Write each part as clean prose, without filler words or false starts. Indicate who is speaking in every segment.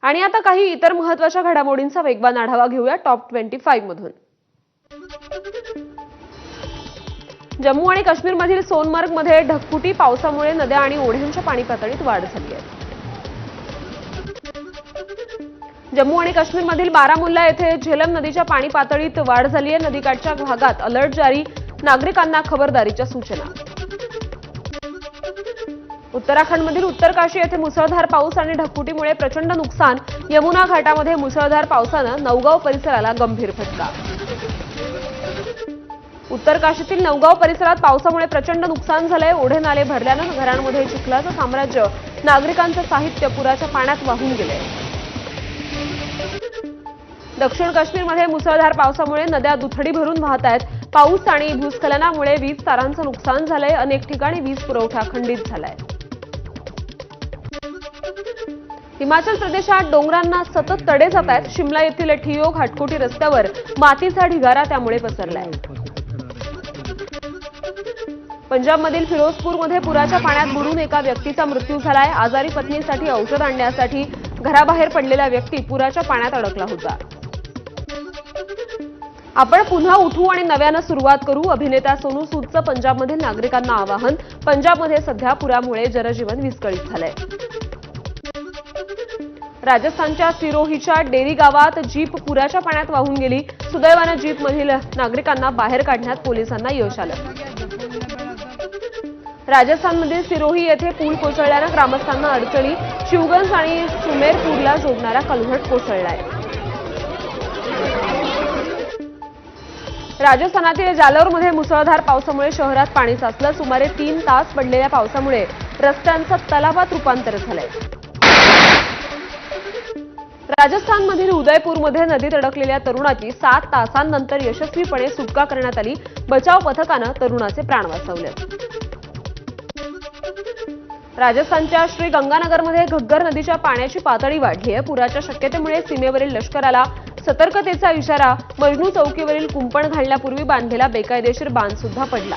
Speaker 1: आणि आता काही इतर महत्त्वाच्या घडामोडींचा वेगवान आढावा घेऊया टॉप 25 मधून। जम्मू आणि काश्मीरमधील सोनमर्गमध्ये ढगफुटी पावसामुळे नद्या आणि ओढ्यांच्या पाणी पातळीत वाढ झाली आहे। जम्मू आणि काश्मीरमधील बारामुल्ला येथे झेलम नदीच्या पाणी पातळीत वाढ झाली आहे। नदीकाठच्या भागात अलर्ट जारी, नागरिकांना खबरदारीच्या सूचना। उत्तराखंडमधील उत्तरकाशी येथे मुसळधार पाऊस आणि ढगफुटीमुळे प्रचंड नुकसान। यमुना घाटामध्ये मुसळधार पावसानं नौगाव परिसराला गंभीर फटका। उत्तरकाशीतील नौगाव परिसरात पावसामुळे प्रचंड नुकसान झालंय। ओढे नाले भरल्यानं घरांमध्ये चिखलाचं साम्राज्य, नागरिकांचं साहित्य पुराच्या पाण्यात वाहून गेलंय। दक्षिण काश्मीरमध्ये मुसळधार पावसामुळे नद्या दुथडी भरून वाहत आहेत। पाऊस आणि भूस्खलनामुळे वीज तारांचं नुकसान झालंय। अनेक ठिकाणी वीज पुरवठा खंडित झालाय। हिमाचल प्रदेशात डोंगरांना सतत तडे जात आहेत। शिमला येथील ठियो घाटकोटी रस्त्यावर मातीचा ढिगारा त्यामुळे पसरलाय। पंजाबमधील फिरोजपूरमध्ये पुराच्या पाण्यात बुडून एका व्यक्तीचा मृत्यू झालाय। आजारी पत्नीसाठी औषध आणण्यासाठी घराबाहेर पडलेला व्यक्ती पुराच्या पाण्यात अडकला होता। आपण पुन्हा उठू आणि नव्यानं सुरुवात करू, अभिनेता सोनू सूदचं पंजाबमधील नागरिकांना आवाहन। पंजाबमध्ये सध्या पुरामुळे जनजीवन विस्कळीत झालंय। राजस्थानच्या सिरोहीच्या डेरी गावात जीप पुराच्या पाण्यात वाहून गेली। सुदैवानं जीपमधील नागरिकांना बाहेर काढण्यात पोलिसांना यश आलं। राजस्थानमधील सिरोही येथे पूल कोसळल्यानं ग्रामस्थांना अडचणी। शिवगंज आणि सुमेरपूरला जोडणारा कलव्हट कोसळलाय। राजस्थानातील जालौरमध्ये मुसळधार पावसामुळे शहरात पाणी साचलं। सुमारे 3 तास पडलेल्या पावसामुळे रस्त्यांचं तलावात रूपांतर झालंय। राजस्थानमधील उदयपूरमध्ये नदीत अडकलेल्या तरुणाची 7 तासांनंतर यशस्वीपणे सुटका करण्यात आली। बचाव पथकानं तरुणाचे प्राण वाचवले। राजस्थानच्या श्री गंगानगरमध्ये घग्गर नदीच्या पाण्याची पातळी वाढली आहे। पुराच्या शक्यतेमुळे सीमेवरील लष्कराला सतर्कतेचा इशारा। मजनू चौकीवरील कुंपण घालण्यापूर्वी बांधलेला बेकायदेशीर बांध सुद्धा पडला।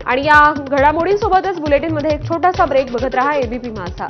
Speaker 1: आणि या घडामोडींसोबतच बुलेटिनमध्ये एक छोटासा ब्रेक, बघत रहा एबीपी माझा।